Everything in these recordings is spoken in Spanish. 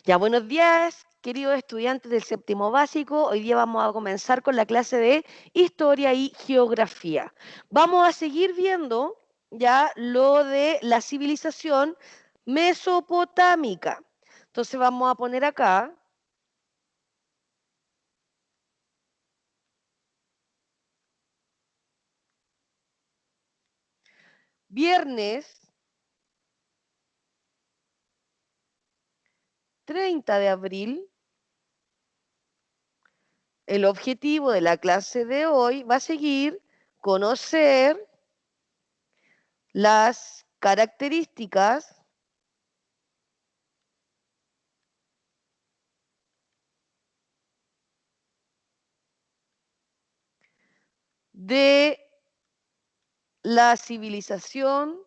Ya, buenos días, queridos estudiantes del séptimo básico. Hoy día vamos a comenzar con la clase de Historia y Geografía. Vamos a seguir viendo ya lo de la civilización mesopotámica. Entonces vamos a poner acá viernes 30 de abril. El objetivo de la clase de hoy va a seguir conocer las características de la civilización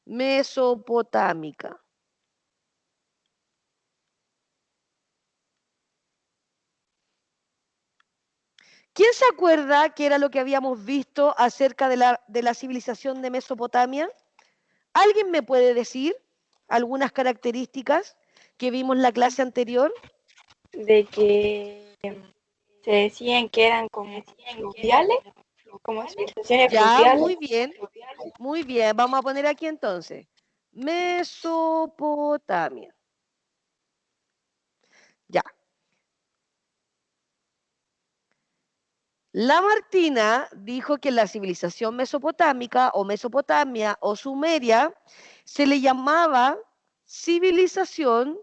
mesopotámica. ¿Quién se acuerda qué era lo que habíamos visto acerca de la civilización de Mesopotamia? ¿Alguien me puede decir algunas características que vimos en la clase anterior? De que se decían que eran como fluviales, como civilizaciones Ya, fluviales. muy bien, muy bien. Vamos a poner aquí entonces. Mesopotamia. Ya. La Martina dijo que la civilización mesopotámica o Mesopotamia o Sumeria se le llamaba civilización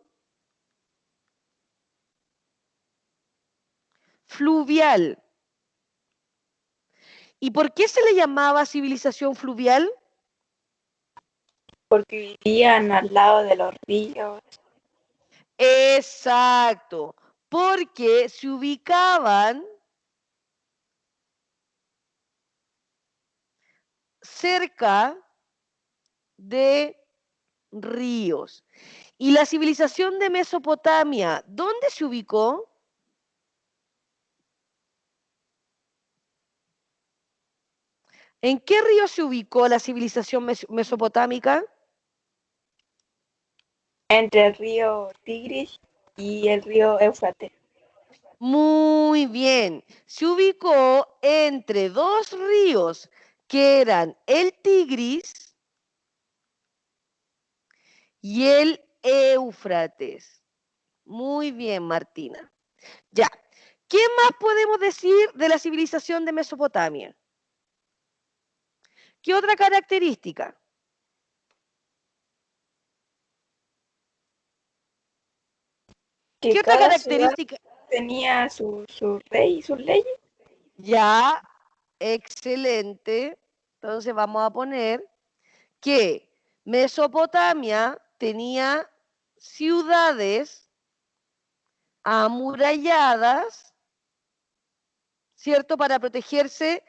fluvial. ¿Y por qué se le llamaba civilización fluvial? Porque vivían al lado de los ríos. Exacto, porque se ubicaban cerca de ríos. ¿Y la civilización de Mesopotamia, dónde se ubicó? ¿En qué río se ubicó la civilización mesopotámica? Entre el río Tigris y el río Éufrates. Muy bien, se ubicó entre dos ríos que eran el Tigris y el Éufrates. Muy bien, Martina. Ya, ¿qué más podemos decir de la civilización de Mesopotamia? ¿Qué otra característica? Que ¿Qué otra cada ciudad característica? tenía su rey y sus leyes. Ya, excelente. Entonces vamos a poner que Mesopotamia tenía ciudades amuralladas, ¿cierto? Para protegerse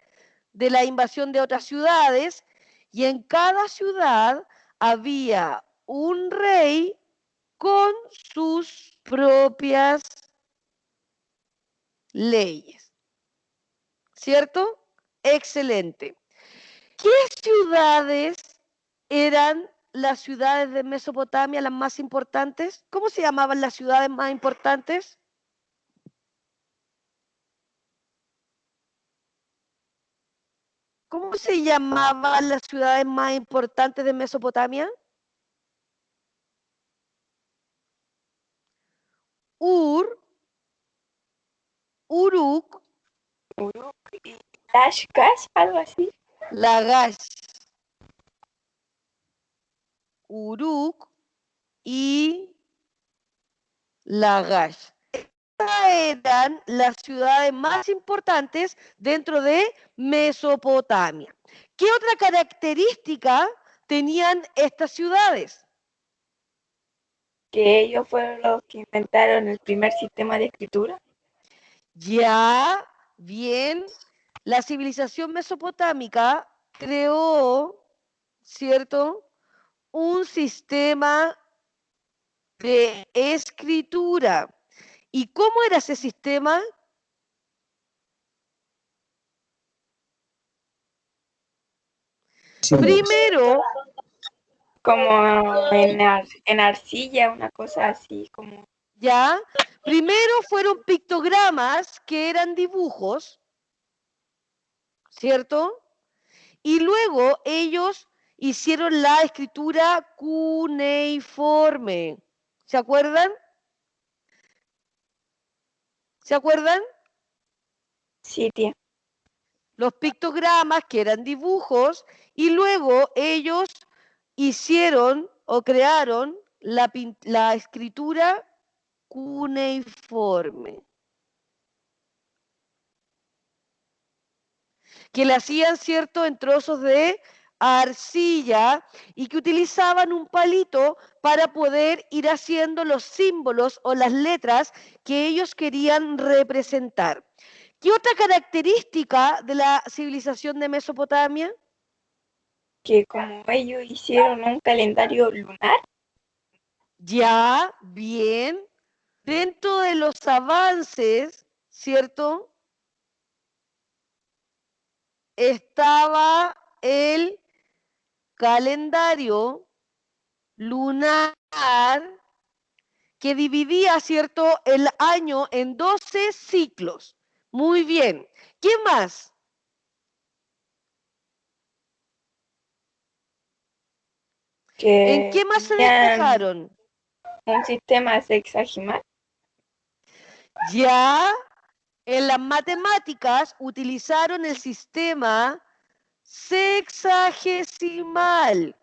de la invasión de otras ciudades, y en cada ciudad había un rey con sus propias leyes, ¿cierto? Excelente. ¿Qué ciudades eran las ciudades de Mesopotamia las más importantes? ¿Cómo se llamaban las ciudades más importantes? ¿Cómo se llamaban las ciudades más importantes de Mesopotamia? Ur, Uruk, Uruk y Lashkash, algo así. Lagash. Uruk y Lagash. Estas eran las ciudades más importantes dentro de Mesopotamia. ¿Qué otra característica tenían estas ciudades? Que ellos fueron los que inventaron el primer sistema de escritura. Ya, bien, la civilización mesopotámica creó, ¿cierto?, un sistema de escritura. ¿Y cómo era ese sistema? Primero, como en arcilla, una cosa así, como... ¿Ya? Primero fueron pictogramas, que eran dibujos, ¿cierto? Y luego ellos hicieron la escritura cuneiforme. ¿Se acuerdan? ¿Se acuerdan? Sí, tía. Los pictogramas, que eran dibujos, y luego ellos hicieron o crearon la escritura cuneiforme, que la hacían, ¿cierto?, en trozos de arcilla y que utilizaban un palito para poder ir haciendo los símbolos o las letras que ellos querían representar. ¿Qué otra característica de la civilización de Mesopotamia? Que como ellos hicieron un calendario lunar. Ya, bien. Dentro de los avances, ¿cierto? Estaba el calendario lunar que dividía, ¿cierto?, el año en 12 ciclos. Muy bien. ¿Qué más? ¿En Que qué más se tenían destacaron? un sistema sexagimal. Ya, en las matemáticas utilizaron el sistema sexagesimal.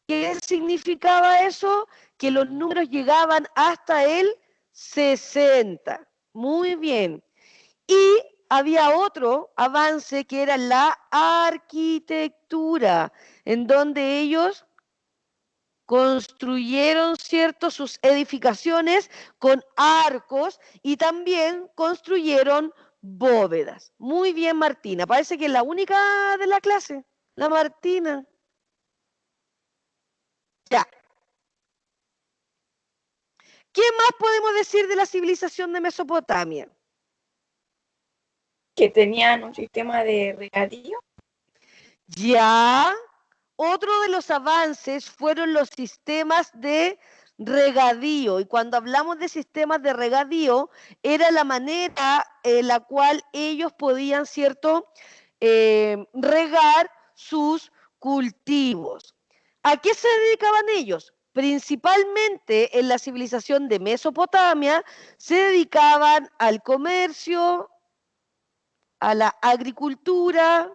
¿Qué significaba eso? Que los números llegaban hasta el 60. Muy bien. Y había otro avance que era la arquitectura, en donde ellos construyeron, ¿cierto?, sus edificaciones con arcos y también construyeron bóvedas. Muy bien, Martina. Parece que es la única de la clase, la Martina. Ya. ¿Qué más podemos decir de la civilización de Mesopotamia? Que tenían un sistema de regadío. Ya. Otro de los avances fueron los sistemas de regadío. Y cuando hablamos de sistemas de regadío, era la manera en la cual ellos podían, ¿cierto?, regar sus cultivos. ¿A qué se dedicaban ellos? Principalmente en la civilización de Mesopotamia se dedicaban al comercio, a la agricultura,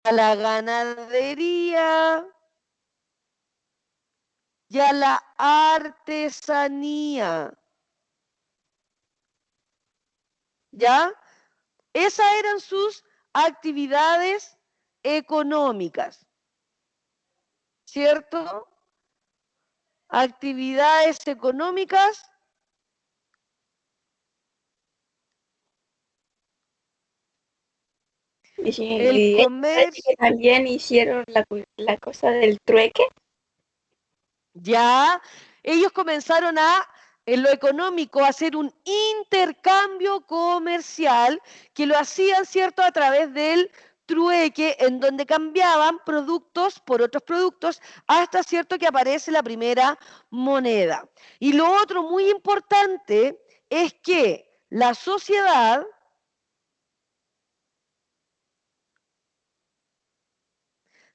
a la ganadería y a la artesanía. ¿Ya? Esas eran sus actividades económicas, ¿cierto? Actividades económicas. El Y comercio. también hicieron la cosa del trueque. Ya, ellos comenzaron en lo económico, a hacer un intercambio comercial que lo hacían, ¿cierto?, a través del trueque, en donde cambiaban productos por otros productos, hasta, ¿cierto?, que aparece la primera moneda. Y lo otro muy importante es que la sociedad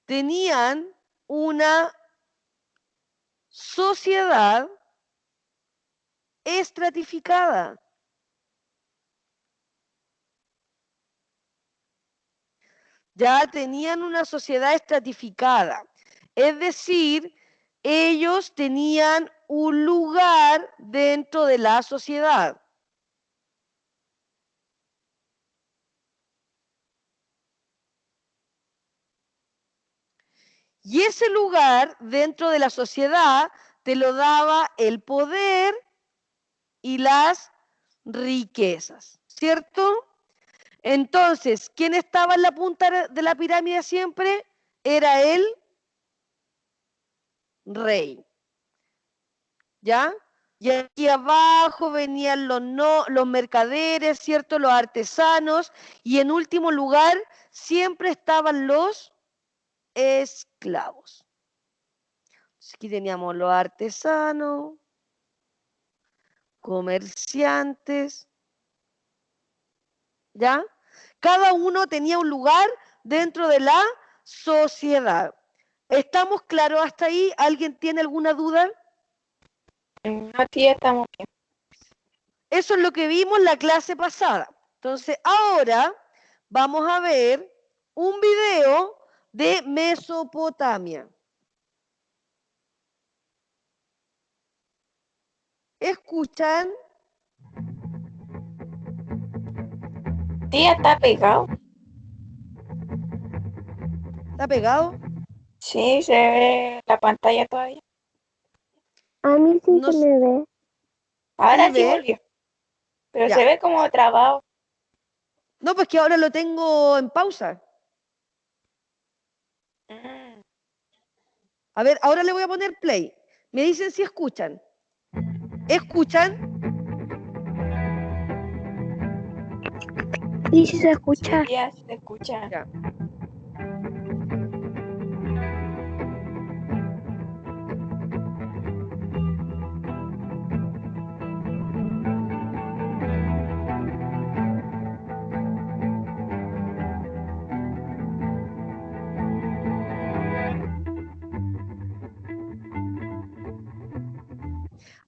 tenían una sociedad estratificada. Ya tenían una sociedad estratificada. Es decir, ellos tenían un lugar dentro de la sociedad. Y ese lugar dentro de la sociedad te lo daba el poder y las riquezas, ¿cierto? Entonces, ¿quién estaba en la punta de la pirámide siempre? Era el rey. ¿Ya? Y aquí abajo venían los mercaderes, ¿cierto? Los artesanos. Y en último lugar, siempre estaban los esclavos. Aquí teníamos los artesanos, comerciantes, ¿ya? Cada uno tenía un lugar dentro de la sociedad. ¿Estamos claros hasta ahí? ¿Alguien tiene alguna duda? No, tía, estamos bien. Eso es lo que vimos en la clase pasada. Entonces, ahora vamos a ver un video de Mesopotamia. ¿Escuchan? Tía, está pegado. ¿Está pegado? Sí, se ve la pantalla todavía. A mí sí No se s- me ve. Ahora ¿Sí sí ve? volvió. Pero Ya. se ve como trabado. No, pues que ahora lo tengo en pausa. Mm, A ver, ahora le voy a poner play. Me dicen si escuchan. ¿Escuchan? Sí, sí se sí, escucha. tía, se escucha. Ya.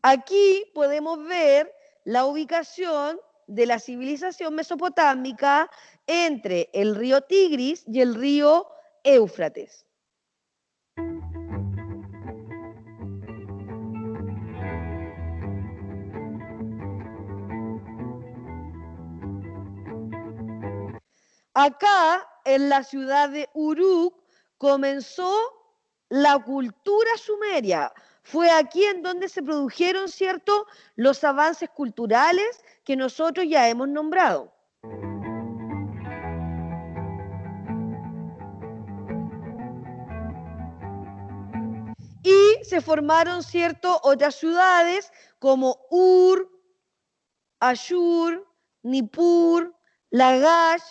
Aquí podemos ver la ubicación de la civilización mesopotámica entre el río Tigris y el río Éufrates. Acá, en la ciudad de Uruk, comenzó la cultura sumeria. Fue aquí en donde se produjeron, ¿cierto?, los avances culturales que nosotros ya hemos nombrado. Y se formaron, ¿cierto?, otras ciudades como Ur, Ashur, Nippur, Lagash.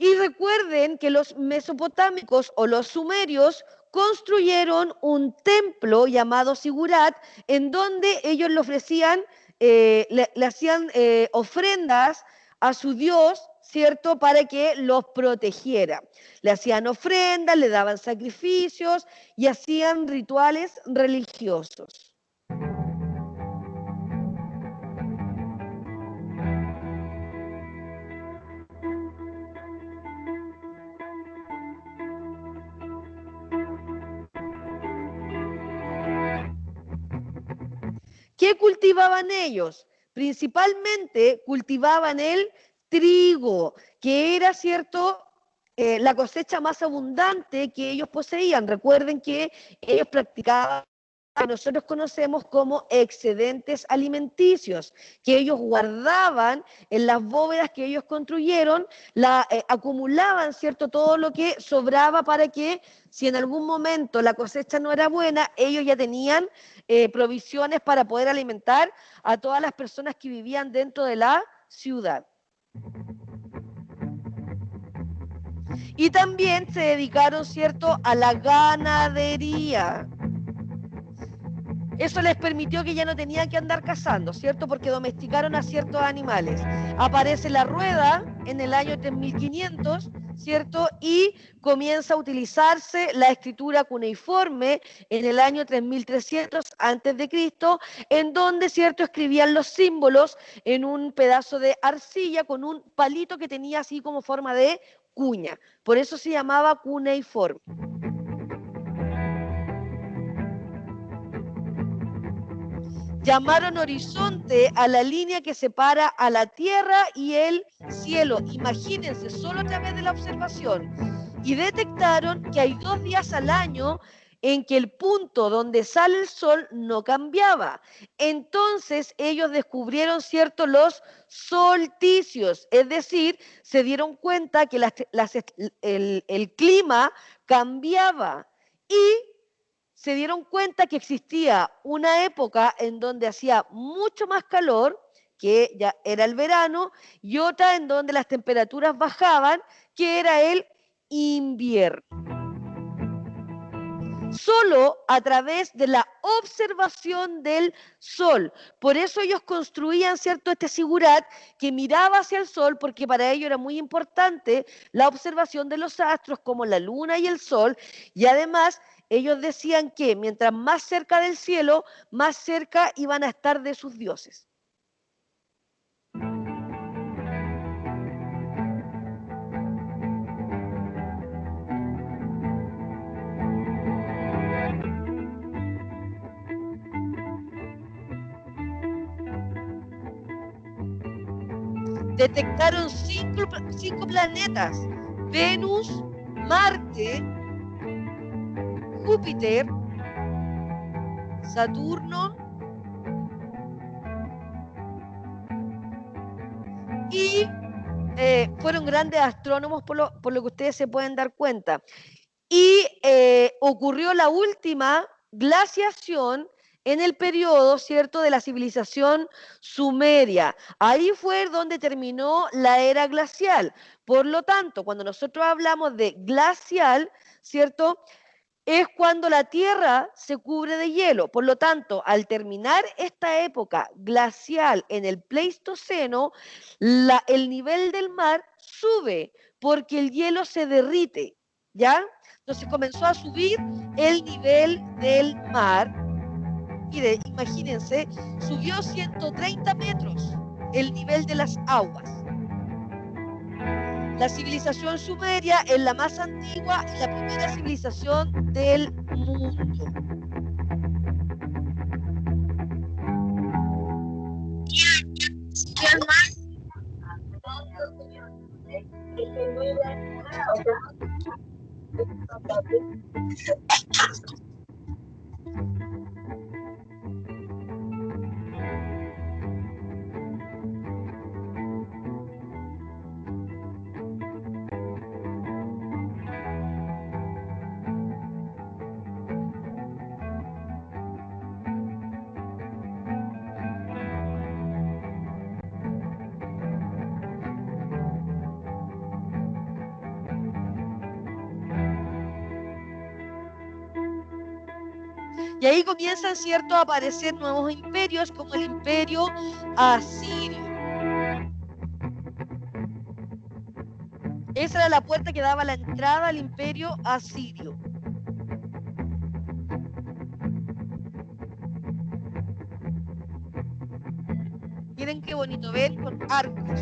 Y recuerden que los mesopotámicos o los sumerios construyeron un templo llamado Sigurat, en donde ellos le ofrecían, le hacían ofrendas a su dios, ¿cierto?, para que los protegiera. Le hacían ofrendas, le daban sacrificios y hacían rituales religiosos. ¿Qué cultivaban ellos? Principalmente cultivaban el trigo, que era, ¿cierto?, la cosecha más abundante que ellos poseían. Recuerden que ellos practicaban lo que nosotros conocemos como excedentes alimenticios, que ellos guardaban en las bóvedas que ellos construyeron, acumulaban, ¿cierto?, todo lo que sobraba para que si en algún momento la cosecha no era buena, ellos ya tenían provisiones para poder alimentar a todas las personas que vivían dentro de la ciudad. Y también se dedicaron, ¿cierto?, a la ganadería. Eso les permitió que ya no tenían que andar cazando, ¿cierto? Porque domesticaron a ciertos animales. Aparece la rueda en el año 3500, ¿cierto? Y comienza a utilizarse la escritura cuneiforme en el año 3300 antes de Cristo, en donde, ¿cierto?, escribían los símbolos en un pedazo de arcilla con un palito que tenía así como forma de cuña. Por eso se llamaba cuneiforme. Llamaron horizonte a la línea que separa a la tierra y el cielo. Imagínense, solo a través de la observación. Y detectaron que hay 2 días al año en que el punto donde sale el sol no cambiaba. Entonces ellos descubrieron, ¿cierto?, los solsticios, es decir, se dieron cuenta que el clima cambiaba y se dieron cuenta que existía una época en donde hacía mucho más calor que ya era el verano, y otra en donde las temperaturas bajaban, que era el invierno. Solo a través de la observación del sol. Por eso ellos construían, ¿cierto?, este sigurat que miraba hacia el sol, porque para ellos era muy importante la observación de los astros como la luna y el sol, y además ellos decían que mientras más cerca del cielo, más cerca iban a estar de sus dioses. Detectaron cinco planetas: Venus, Marte, Júpiter, Saturno y fueron grandes astrónomos por lo que ustedes se pueden dar cuenta. Y ocurrió la última glaciación en el periodo, ¿cierto?, de la civilización sumeria. Ahí fue donde terminó la era glacial. Por lo tanto, cuando nosotros hablamos de glacial, ¿cierto?, es cuando la Tierra se cubre de hielo. Por lo tanto, al terminar esta época glacial en el Pleistoceno, el nivel del mar sube porque el hielo se derrite, ¿ya? Entonces comenzó a subir el nivel del mar. Mire, imagínense, subió 130 metros el nivel de las aguas. La civilización sumeria es la más antigua y la primera civilización del mundo. Y ahí comienzan, ¿cierto?, a aparecer nuevos imperios como el imperio asirio. Esa era la puerta que daba la entrada al imperio asirio. Miren qué bonito, ven, con arcos.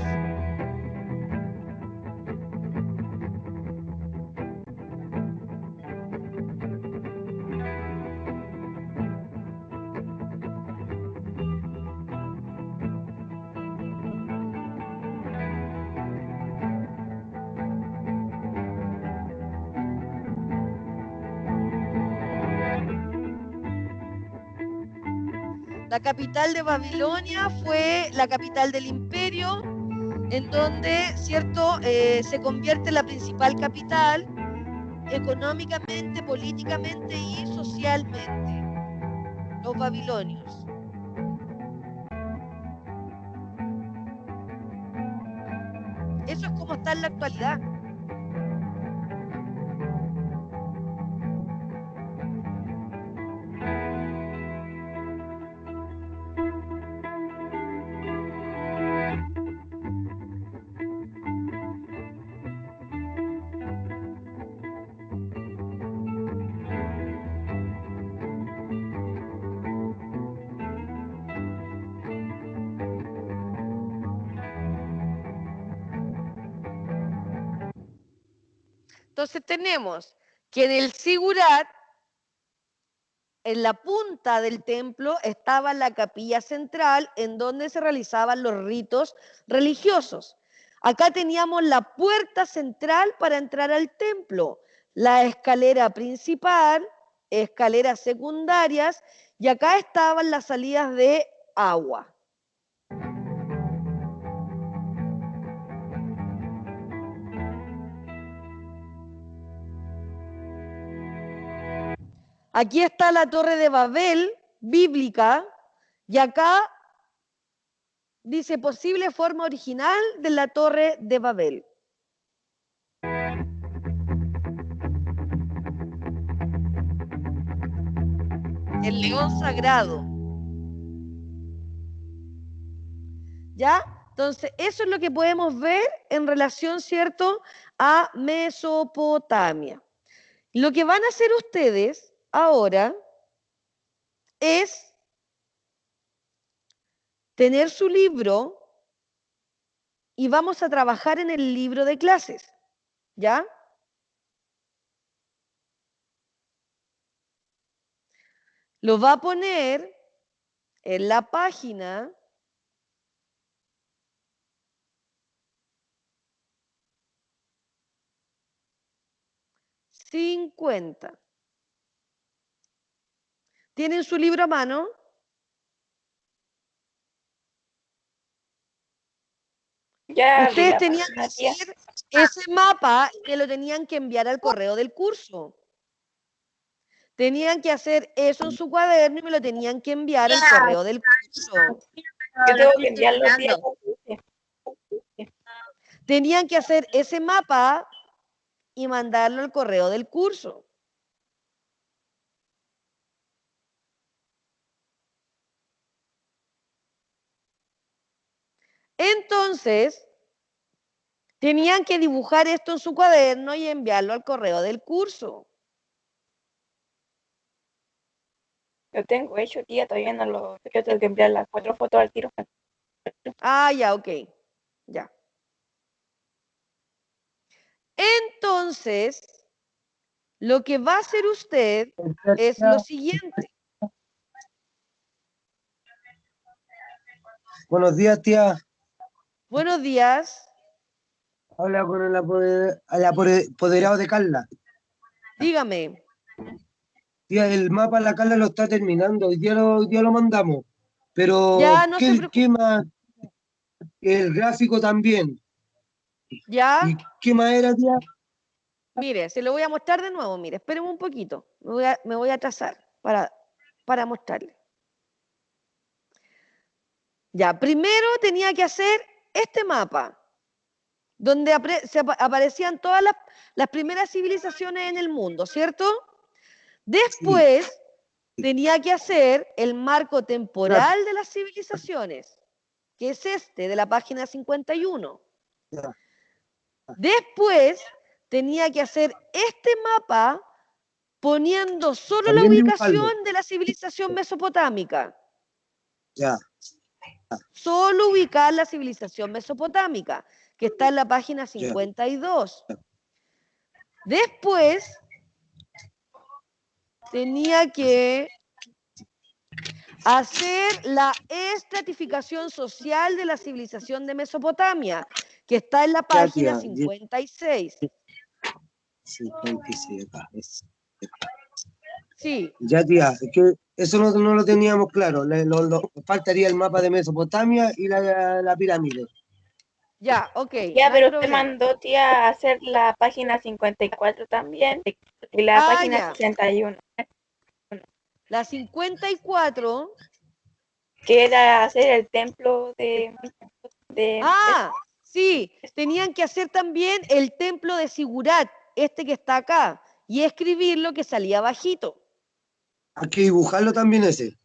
La capital de Babilonia fue la capital del imperio, en donde, ¿cierto?, se convierte en la principal capital económicamente, políticamente y socialmente. Los babilonios. Eso es como está en la actualidad. Entonces tenemos que en el Sigurat, en la punta del templo, estaba la capilla central en donde se realizaban los ritos religiosos. Acá teníamos la puerta central para entrar al templo, la escalera principal, escaleras secundarias, y acá estaban las salidas de agua. Aquí está la Torre de Babel bíblica, y acá Dice, posible forma original de la Torre de Babel. El león sagrado. ¿Ya? Entonces, eso es lo que podemos ver en relación, ¿cierto?, a Mesopotamia. Lo que van a hacer ustedes ahora es tener su libro y vamos a trabajar en el libro de clases, ¿ya? Lo va a poner en la página 50. ¿Tienen su libro a mano? Ya abrí Ustedes la tenían que página, tía. hacer ese mapa y me lo tenían que enviar al correo del curso. Tenían que hacer eso en su cuaderno y me lo tenían que enviar al correo del curso. Yo tengo que enviarlo, tía. Tenían que hacer ese mapa y mandarlo al correo del curso. Entonces, tenían que dibujar esto en su cuaderno y enviarlo al correo del curso. Lo tengo hecho, tía, todavía no lo... Yo tengo que enviar las 4 fotos al tiro. Ah, ya, ok. Ya. Entonces, lo que va a hacer usted es lo siguiente. Buenos días, tía. Buenos días. Habla con el apoderado de Carla. Dígame. Tía, el mapa la Carla lo está terminando. Hoy día lo mandamos. Pero, Ya, no se preocupe. ¿qué más? El gráfico también. ¿Ya? ¿Y qué más era, tía? Mire, se lo voy a mostrar de nuevo. Mire, espéreme un poquito. Me voy a atrasar para mostrarle. Ya, primero tenía que hacer este mapa, donde aparecían todas las primeras civilizaciones en el mundo, ¿cierto? Después tenía que hacer el marco temporal de las civilizaciones, que es este, de la página 51. Ya. Después tenía que hacer este mapa poniendo solo la También dibujarlo. ubicación de la civilización mesopotámica. Ya. Solo ubicar la civilización mesopotámica, que está en la página 52. Después tenía que hacer la estratificación social de la civilización de Mesopotamia, que está en la página 56. 56 acá. Sí. Ya, tía, es que eso no lo teníamos claro. Faltaría el mapa de Mesopotamia y la pirámide. Ya, ok. Ya, no hay pero usted problema. mandó, tía, a hacer la página 54 también y la página Ya. 61. La 54. Que era hacer el templo de Sí, tenían que hacer también el templo de Sigurat, este que está acá, y escribir lo que salía bajito. Hay que dibujarlo también ese.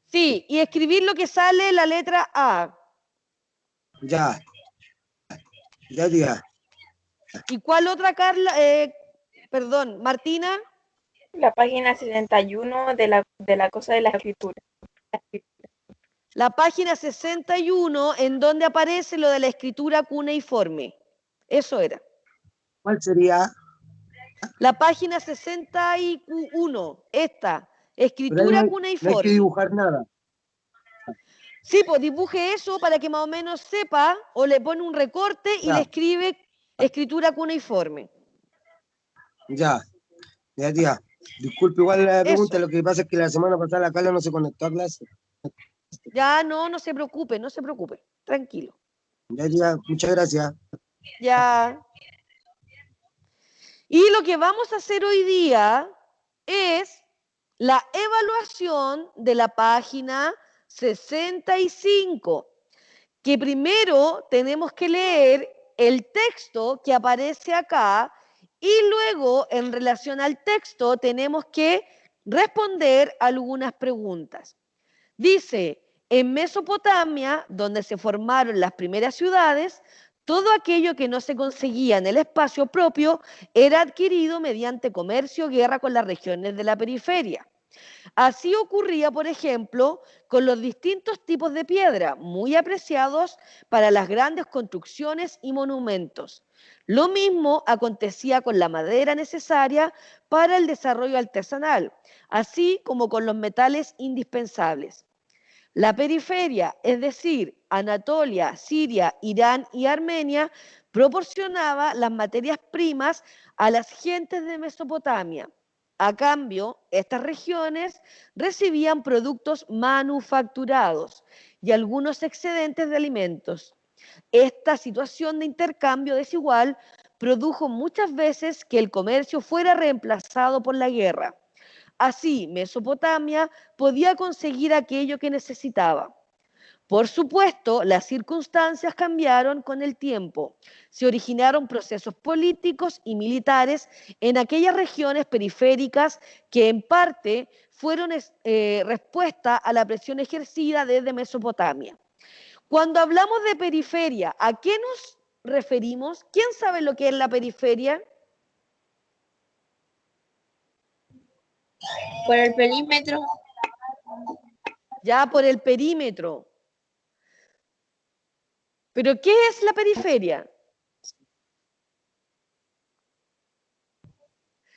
Sí, y escribir lo que sale la letra A. Ya. Ya, tía. ¿Y cuál otra, Carla? Perdón, Martina. la página 61 de la cosa de la escritura. La página 61, en donde aparece lo de la escritura cuneiforme. Eso era. ¿Cuál sería? La página 61, esta, Pero ahí escritura no hay que cuneiforme. dibujar nada. Sí, pues dibuje eso para que más o menos sepa, o le pone un recorte y le escribe escritura cuneiforme. Ya, tía. Disculpe igual la pregunta, Eso. lo que pasa es que la semana pasada la Carla no se conectó a clase. Ya, no se preocupe, no se preocupe. Tranquilo. Ya, tía, muchas gracias. Ya. Y lo que vamos a hacer hoy día es la evaluación de la página 65. que primero tenemos que leer el texto que aparece acá y luego, en relación al texto, tenemos que responder algunas preguntas. Dice, en Mesopotamia, donde se formaron las primeras ciudades, todo aquello que no se conseguía en el espacio propio era adquirido mediante comercio o guerra con las regiones de la periferia. Así ocurría, por ejemplo, con los distintos tipos de piedra, muy apreciados para las grandes construcciones y monumentos. Lo mismo acontecía con la madera necesaria para el desarrollo artesanal, así como con los metales indispensables. La periferia, es decir, Anatolia, Siria, Irán y Armenia, proporcionaba las materias primas a las gentes de Mesopotamia. A cambio, estas regiones recibían productos manufacturados y algunos excedentes de alimentos. Esta situación de intercambio desigual produjo muchas veces que el comercio fuera reemplazado por la guerra. Así, Mesopotamia podía conseguir aquello que necesitaba. Por supuesto, las circunstancias cambiaron con el tiempo. Se originaron procesos políticos y militares en aquellas regiones periféricas que en parte fueron respuesta a la presión ejercida desde Mesopotamia. Cuando hablamos de periferia, ¿a qué nos referimos? ¿Quién sabe lo que es la periferia? Por el perímetro. Ya por el perímetro. ¿Pero qué es la periferia?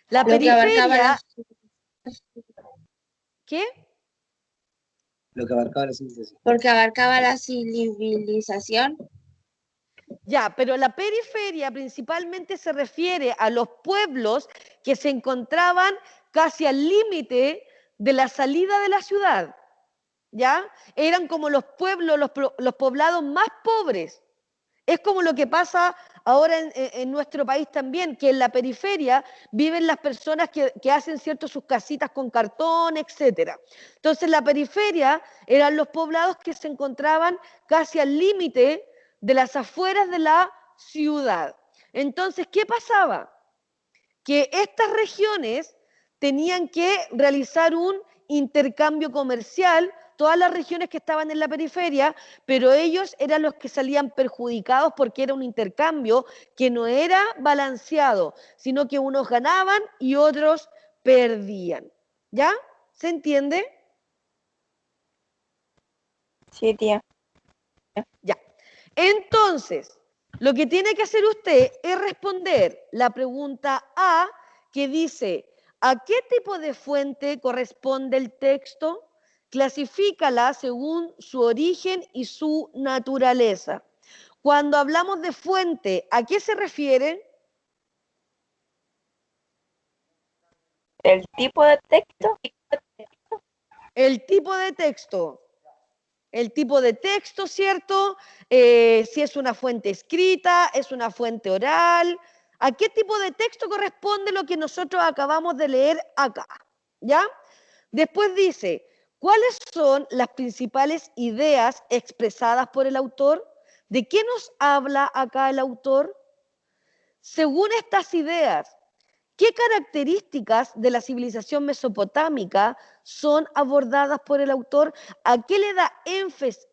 La Lo que abarcaba periferia, ¿qué? Lo que abarcaba la civilización. porque abarcaba la civilización. Ya, pero la periferia principalmente se refiere a los pueblos que se encontraban casi al límite de la salida de la ciudad, ¿ya? Eran como los pueblos, los poblados más pobres. Es como lo que pasa ahora en nuestro país también, que en la periferia viven las personas que hacen sus casitas con cartón, etc. Entonces la periferia eran los poblados que se encontraban casi al límite de las afueras de la ciudad. Entonces, ¿qué pasaba? Que estas regiones tenían que realizar un intercambio comercial, todas las regiones que estaban en la periferia, pero ellos eran los que salían perjudicados porque era un intercambio que no era balanceado, sino que unos ganaban y otros perdían. ¿Ya? ¿Se entiende? Sí, tía. Ya. Entonces, lo que tiene que hacer usted es responder la pregunta A, que dice, ¿a qué tipo de fuente corresponde el texto? Clasifícala según su origen y su naturaleza. Cuando hablamos de fuente, ¿a qué se refiere? El tipo de texto. El tipo de texto. El tipo de texto, ¿cierto? Si es una fuente escrita, es una fuente oral. ¿A qué tipo de texto corresponde lo que nosotros acabamos de leer acá? ¿Ya? Después dice, ¿cuáles son las principales ideas expresadas por el autor? ¿De qué nos habla acá el autor? Según estas ideas, ¿qué características de la civilización mesopotámica son abordadas por el autor? ¿A qué le da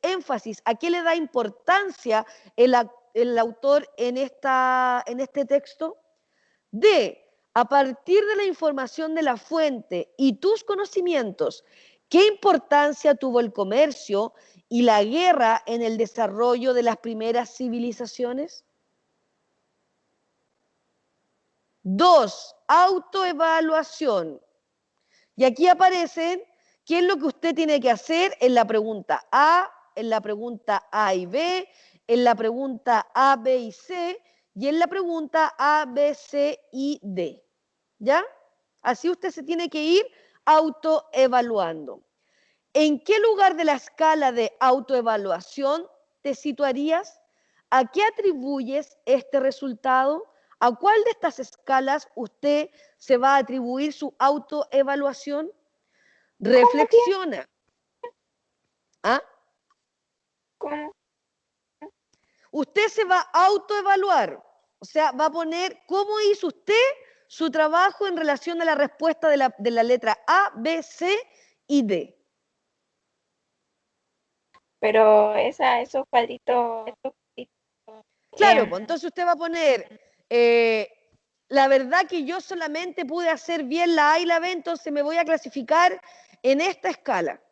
énfasis, a qué le da importancia el autor en este texto? D. A partir de la información de la fuente y tus conocimientos, ¿qué importancia tuvo el comercio y la guerra en el desarrollo de las primeras civilizaciones? 2. Autoevaluación. Y aquí aparecen qué es lo que usted tiene que hacer en la pregunta A, en la pregunta A y B, en la pregunta A, B y C, y en la pregunta A, B, C y D. ¿Ya? Así usted se tiene que ir autoevaluando. ¿En qué lugar de la escala de autoevaluación te situarías? ¿A qué atribuyes este resultado? ¿A cuál de estas escalas usted se va a atribuir su autoevaluación? Reflexiona. ¿Ah? ¿Cómo? usted se va a autoevaluar. O sea, va a poner cómo hizo usted su trabajo en relación a la respuesta de la letra A, B, C y D. Pero esos cuadritos, Claro, pues entonces usted va a poner, la verdad que yo solamente pude hacer bien la A y la B, entonces me voy a clasificar en esta escala.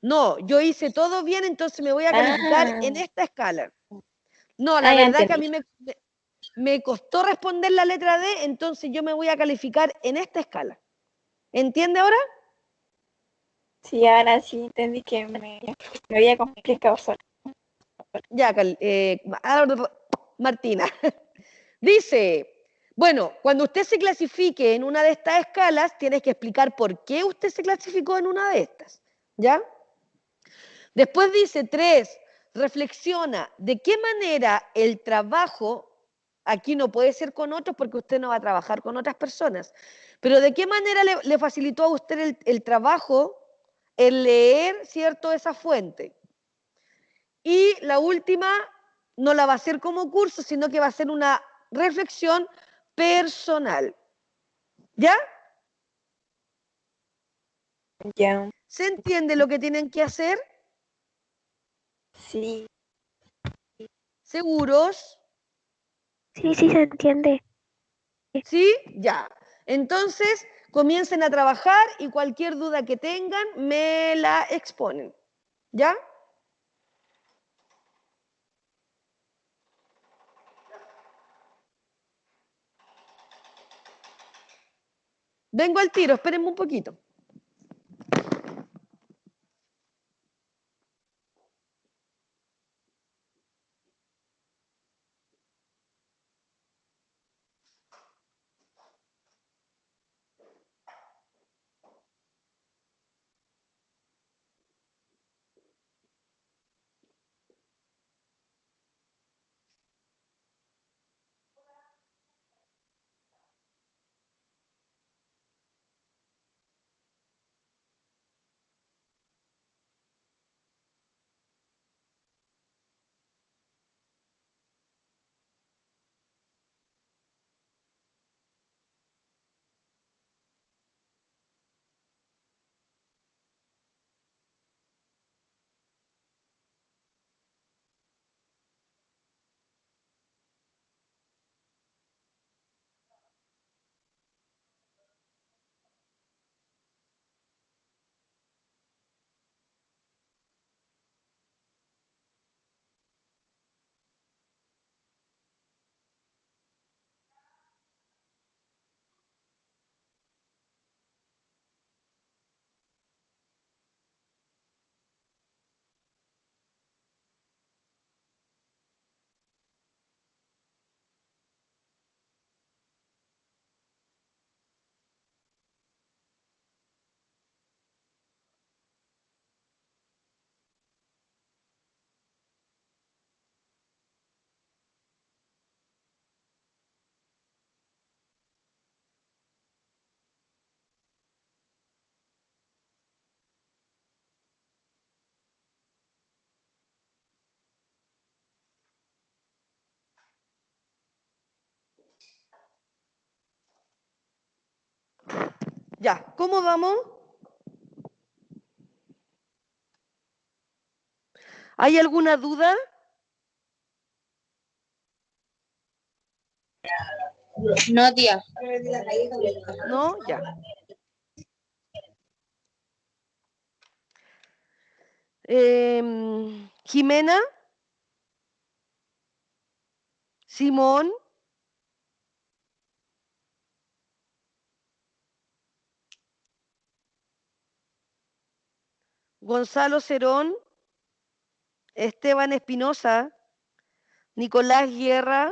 No, yo hice todo bien, entonces me voy a calificar en esta escala. No, la ya verdad que a entendí. mí me costó responder la letra D, entonces yo me voy a calificar en esta escala. ¿Entiende ahora? Sí, ahora sí entendí que me había complicado solo. Ya, Martina. Dice, bueno, cuando usted se clasifique en una de estas escalas, tienes que explicar por qué usted se clasificó en una de estas. ¿Ya? Después dice 3, reflexiona de qué manera el trabajo, aquí no puede ser con otros porque usted no va a trabajar con otras personas, pero de qué manera le facilitó a usted el trabajo el leer, ¿cierto?, esa fuente. Y la última no la va a hacer como curso, sino que va a ser una reflexión personal. ¿Ya? Ya, ¿Se entiende lo que tienen que hacer? sí. ¿Seguros? Sí, sí se entiende. ¿Sí? Ya. Entonces, comiencen a trabajar y cualquier duda que tengan, me la exponen. ¿Ya? Vengo al tiro, espérenme un poquito. Ya, ¿cómo vamos? ¿Hay alguna duda? No, tía. ¿No? Ya. Jimena, Simón, Gonzalo Cerón, Esteban Espinosa, Nicolás Guerra,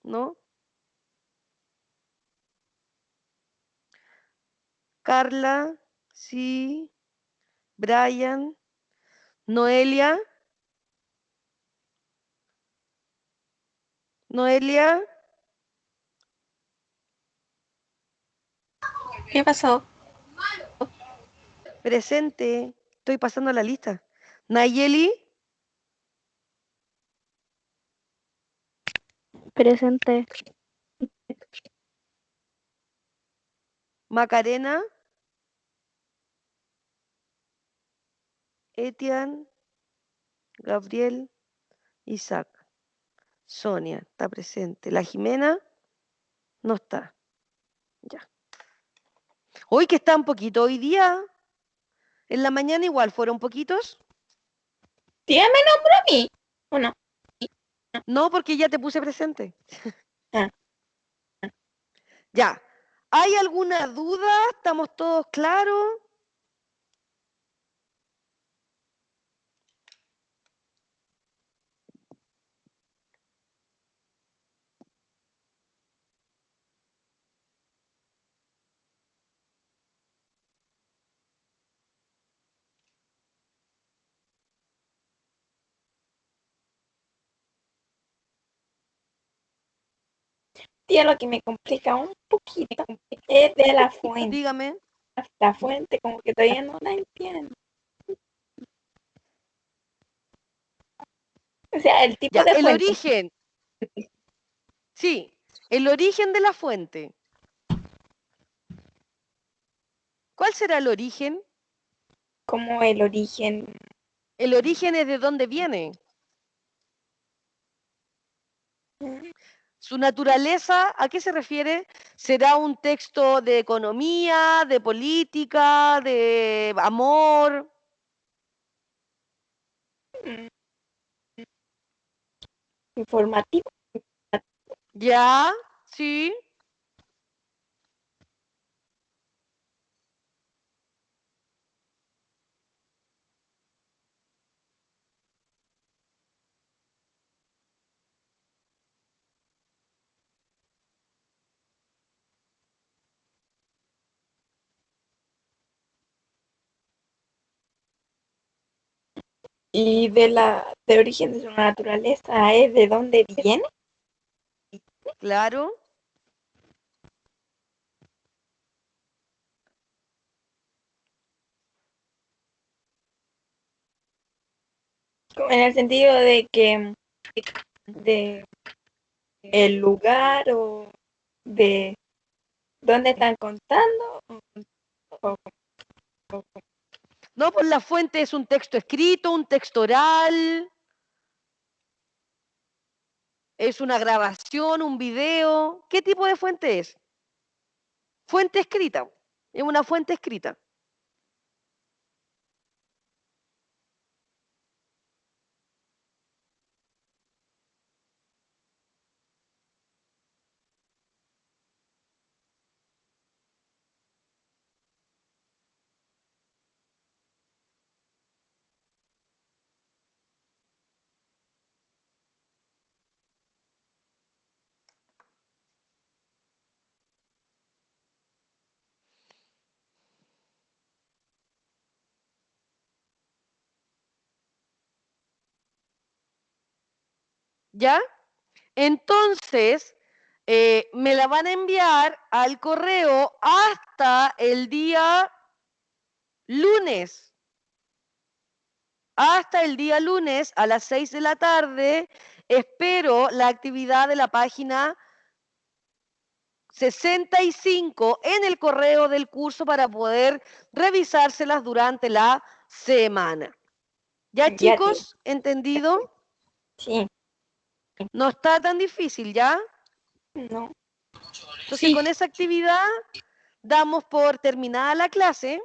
¿no? Carla, sí, Brian, Noelia, Noelia, ¿Qué pasó? presente. Estoy pasando la lista. Nayeli, Presente. Macarena, Etienne, Gabriel, Isaac. Sonia está presente. La Jimena no está. Ya. Hoy que está un poquito hoy día. En la mañana igual fueron poquitos. Tía me nombró a mí. ¿O no? No, porque ya te puse presente. Ah. Ya. ¿Hay alguna duda? ¿Estamos todos claros? Tía, lo que me complica un poquito es de la fuente. Dígame. La fuente, como que todavía no la entiendo. O sea, el tipo Ya, de el fuente. origen. Sí, el origen de la fuente. ¿Cuál será el origen? Como el origen. El origen es de dónde viene. Su naturaleza, ¿a qué se refiere? ¿Será un texto de economía, de política, de amor? Informativo. ¿Ya? ¿Sí? Y de origen de su naturaleza es de dónde viene. Claro. En el sentido de que de el lugar o de dónde están contando. No, pues la fuente es un texto escrito, un texto oral, es una grabación, un video. ¿Qué tipo de fuente es? Fuente escrita. Es una fuente escrita. ¿Ya? Entonces, me la van a enviar al correo hasta el día lunes. Hasta el día lunes a las 6 de la tarde espero la actividad de la página 65 en el correo del curso para poder revisárselas durante la semana. ¿Ya, Ya, chicos? ¿Entendido? Sí, No está tan difícil, ¿ya? no. Entonces, con esa actividad damos por terminada la clase.